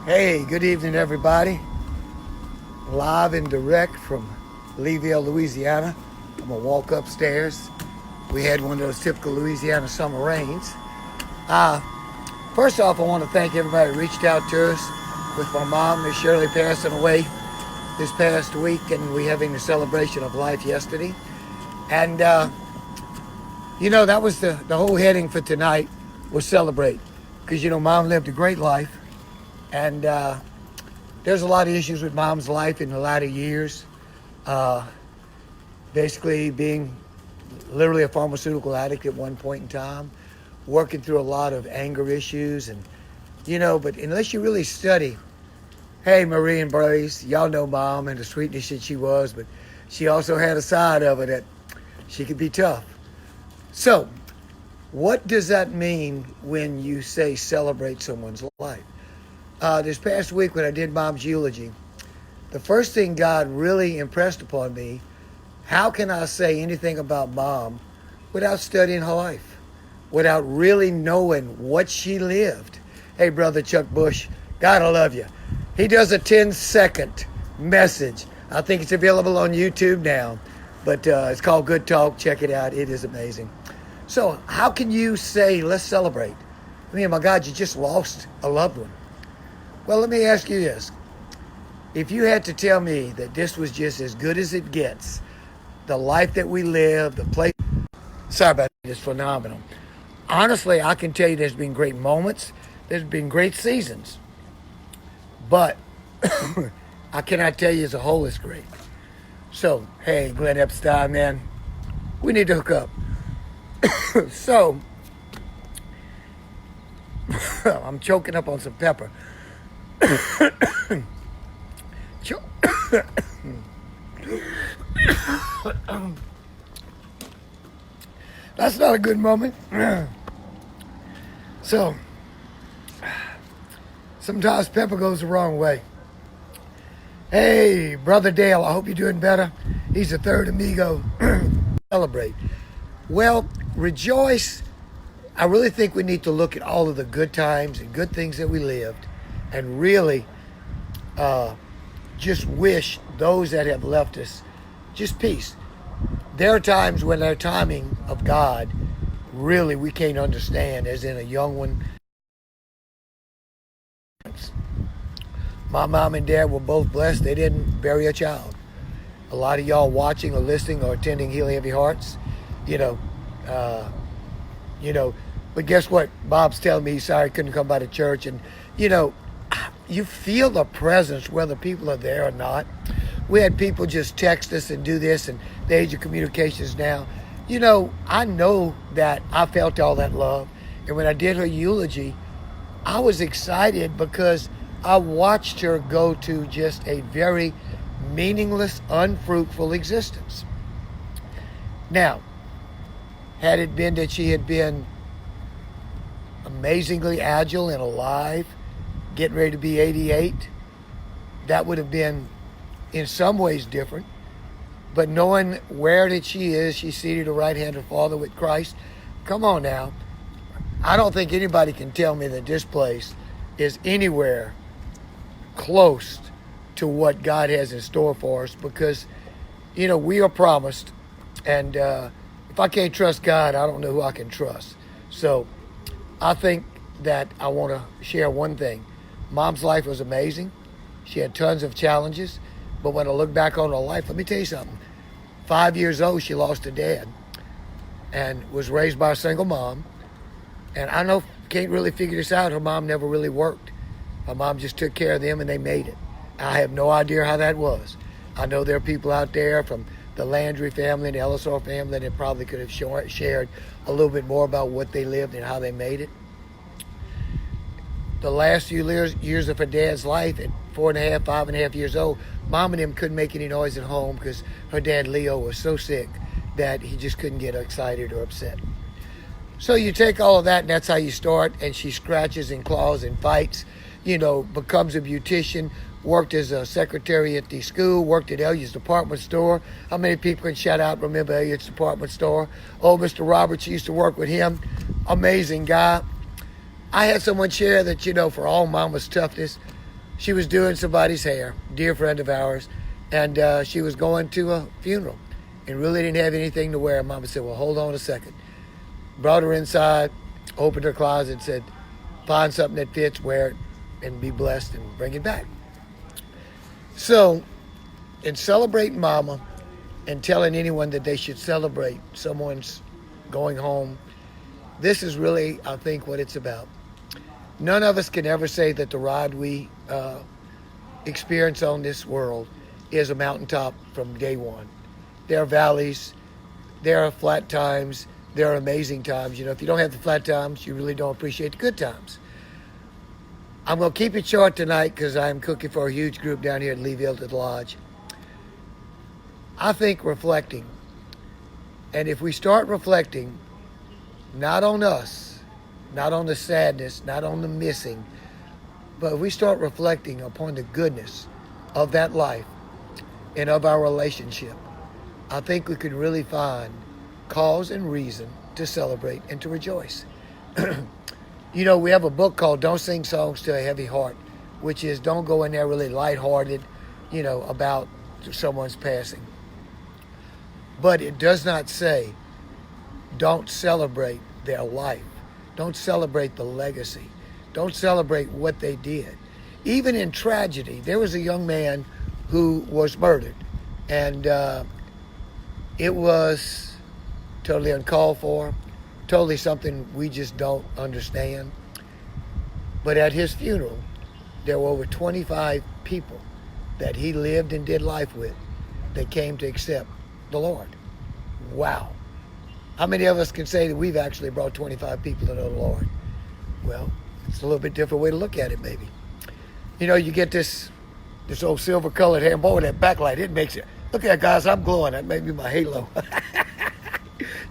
Hey, good evening, everybody. Live and direct from Leeville, Louisiana. I'm gonna walk upstairs. We had one of those typical Louisiana summer rains. Uh, First off, I want to thank everybody who reached out to us with my mom, Miss Shirley, passing away this past week, and we having the celebration of life yesterday. And that was the whole heading for tonight was celebrate, because mom lived a great life, and there's a lot of issues with mom's life in the latter years. Uh, Basically being literally a pharmaceutical addict at one point in time, working through a lot of anger issues, and but unless you really study, hey, Marie and Brace, y'all know mom and the sweetness that she was, but she also had a side of it that she could be tough. So, what does that mean when you say celebrate someone's life? This past week when I did mom's eulogy, the first thing God really impressed upon me, how can I say anything about mom without studying her life, without really knowing what she lived? Hey, Brother Chuck Bush, God, I love you. He does a 10-second message. I think it's available on YouTube now, but it's called Good Talk. Check it out. It is amazing. So how can you say, let's celebrate? I mean, my God, you just lost a loved one. Well, let me ask you this. If you had to tell me that this was just as good as it gets, the life that we live, the place, sorry about that, it's phenomenal. Honestly, I can tell you there's been great moments. There's been great seasons. But I cannot tell you as a whole it's great. So, hey, Glenn Epstein, man, we need to hook up. So, I'm choking up on some pepper. That's not a good moment. So, sometimes pepper goes the wrong way. Hey, Brother Dale, I hope you're doing better. He's the third amigo. Celebrate. Well, rejoice. I really think we need to look at all of the good times and good things that we lived and really just wish those that have left us just peace. There are times when their timing of God really we can't understand, as in a young one. My mom and dad were both blessed. They didn't bury a child. A lot of y'all watching or listening or attending Heal Heavy Hearts, but guess what? Bob's telling me he's sorry he couldn't come by the church. And, you feel the presence whether people are there or not. We had people just text us and do this, and the age of communications now. I know that I felt all that love. And when I did her eulogy, I was excited because I watched her go to just a very meaningless, unfruitful existence. Now, had it been that she had been amazingly agile and alive, getting ready to be 88, that would have been in some ways different. But knowing where that she is, she's seated at the right hand of the Father with Christ. Come on now. I don't think anybody can tell me that this place is anywhere close to what God has in store for us, because, we are promised. And if I can't trust God, I don't know who I can trust. So I think that I want to share one thing. Mom's life was amazing. She had tons of challenges. But when I look back on her life, let me tell you something. 5 years old, she lost her dad and was raised by a single mom. And I know, can't really figure this out. Her mom never really worked. Her mom just took care of them and they made it. I have no idea how that was. I know there are people out there from the Landry family and the Ellisor family that probably could have shared a little bit more about what they lived and how they made it. The last few years of her dad's life, at 4.5, 5.5 years old, Mom and him couldn't make any noise at home because her dad, Leo, was so sick that he just couldn't get excited or upset. So you take all of that, and that's how you start. And she scratches and claws and fights, becomes a beautician, worked as a secretary at the school, worked at Elliott's department store. How many people can shout out, remember Elliott's department store? Oh, Mr. Roberts used to work with him. Amazing guy. I had someone share that, for all mama's toughness, She was doing somebody's hair, dear friend of ours, and she was going to a funeral and really didn't have anything to wear. Mama said, well, hold on a second. Brought her inside, opened her closet, said, find something that fits, wear it, and be blessed and bring it back. So, in celebrating Mama and telling anyone that they should celebrate someone's going home, this is really, I think, what it's about. None of us can ever say that the ride we experience on this world is a mountaintop from day one. There are valleys, there are flat times, there are amazing times. You know, if you don't have the flat times, you really don't appreciate the good times. I'm going to keep it short tonight because I'm cooking for a huge group down here at Leeville at the Lodge. I think reflecting, and if we start reflecting, not on us, not on the sadness, not on the missing, but if we start reflecting upon the goodness of that life and of our relationship, I think we could really find cause and reason to celebrate and to rejoice. You know, we have a book called Don't Sing Songs to a Heavy Heart, which is don't go in there really lighthearted, you know, about someone's passing. But it does not say don't celebrate their life. Don't celebrate the legacy. Don't celebrate what they did. Even in tragedy, there was a young man who was murdered, and it was totally uncalled for, totally something we just don't understand. But at his funeral, there were over 25 people that he lived and did life with that came to accept the Lord. Wow. How many of us can say that we've actually brought 25 people to know the Lord? Well, it's a little bit different way to look at it, maybe. You know, you get this old silver-colored hair, and boy, with that backlight, it makes it. Look at that, guys, I'm glowing. That may be my halo.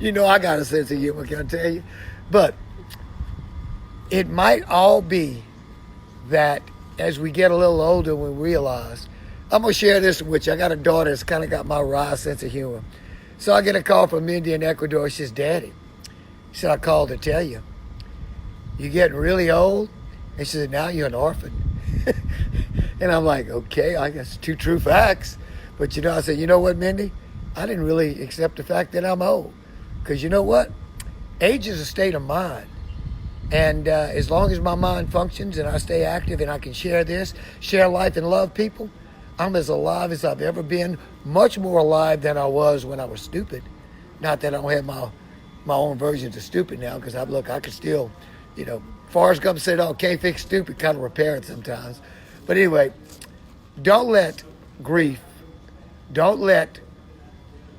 You know, I got a sense of humor, can I tell you? But it might all be that as we get a little older, we realize, I'm going to share this with you. I got a daughter that's kind of got my wry sense of humor. So I get a call from India in Ecuador. She says, Daddy, she said, I called to tell you, you're getting really old. And she said, now you're an orphan. And I'm like, okay, I guess 2 true facts. But, you know, I said, you know what, Mindy? I didn't really accept the fact that I'm old. Because you know what? Age is a state of mind. And as long as my mind functions and I stay active and I can share this, share life and love people, I'm as alive as I've ever been, much more alive than I was when I was stupid. Not that I don't have my own versions of stupid now, because I could still, you know, Forrest Gump said, oh, can't fix stupid, kind of repair it sometimes. But anyway, don't let grief, don't let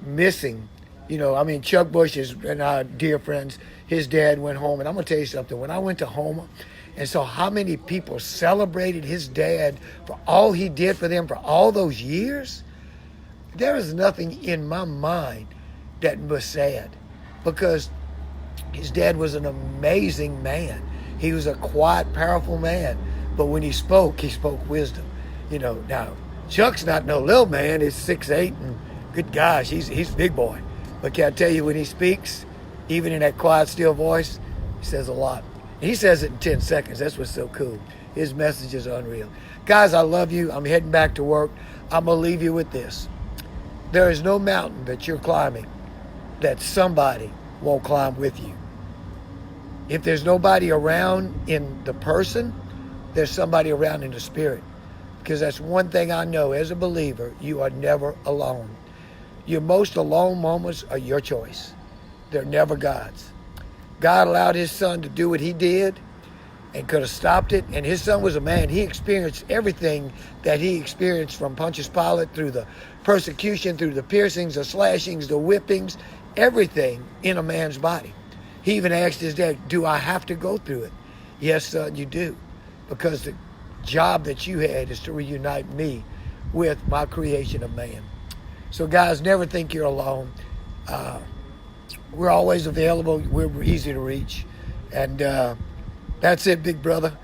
missing, you know, I mean, Chuck Bush and our dear friends, his dad went home, and I'm going to tell you something. When I went to Houma and saw how many people celebrated his dad for all he did for them for all those years, there is nothing in my mind that was sad, because his dad was an amazing man. He was a quiet, powerful man, but when he spoke wisdom. You know, now, Chuck's not no little man. He's 6'8", and good gosh, he's a big boy. But can I tell you, when he speaks, even in that quiet, still voice, he says a lot. And he says it in 10 seconds. That's what's so cool. His message is unreal. Guys, I love you. I'm heading back to work. I'm going to leave you with this. There is no mountain that you're climbing that somebody won't climb with you. If there's nobody around in the person, there's somebody around in the spirit. Because that's one thing I know as a believer, you are never alone. Your most alone moments are your choice. They're never God's. God allowed his son to do what he did and could have stopped it. And his son was a man. He experienced everything that he experienced, from Pontius Pilate, through the persecution, through the piercings, the slashings, the whippings, everything in a man's body. He even asked his dad, do I have to go through it? Yes, son, you do. Because the job that you had is to reunite me with my creation of man. So guys, never think you're alone. We're always available. We're easy to reach. And that's it, big brother.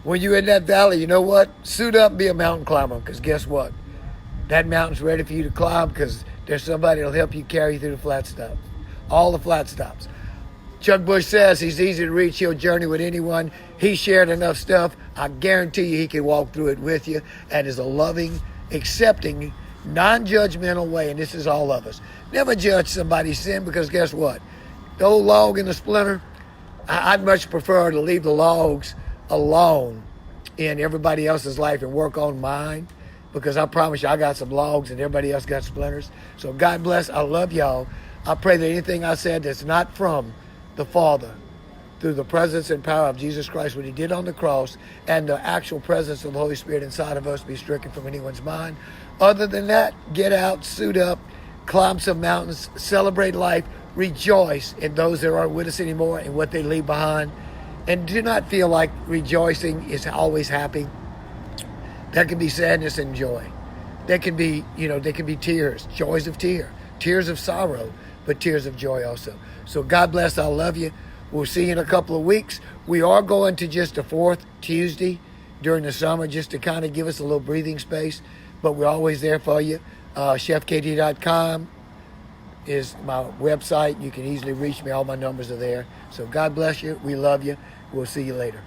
When you're in that valley, you know what? Suit up and be a mountain climber, because guess what? That mountain's ready for you to climb, because there's somebody that'll help you carry you through the flat stops. All the flat stops. Chuck Bush says he's easy to reach. He'll journey with anyone. He shared enough stuff. I guarantee you he can walk through it with you, and is a loving, accepting, non-judgmental way. And this is all of us. Never judge somebody's sin, because guess what? The old log and the splinter, I'd much prefer to leave the logs alone in everybody else's life and work on mine, because I promise you I got some logs and everybody else got splinters. So God bless. I love y'all. I pray that anything I said that's not from the Father, through the presence and power of Jesus Christ, what he did on the cross, and the actual presence of the Holy Spirit inside of us, be stricken from anyone's mind. Other than that, get out, suit up, climb some mountains, celebrate life, rejoice in those that aren't with us anymore and what they leave behind. And do not feel like rejoicing is always happy. There can be sadness and joy. There can be, there can be tears, joys of tears of sorrow, but tears of joy also. So God bless. I love you. We'll see you in a couple of weeks. We are going to just a fourth Tuesday during the summer, just to kind of give us a little breathing space. But we're always there for you. ChefKT.com is my website. You can easily reach me. All my numbers are there. So God bless you. We love you. We'll see you later.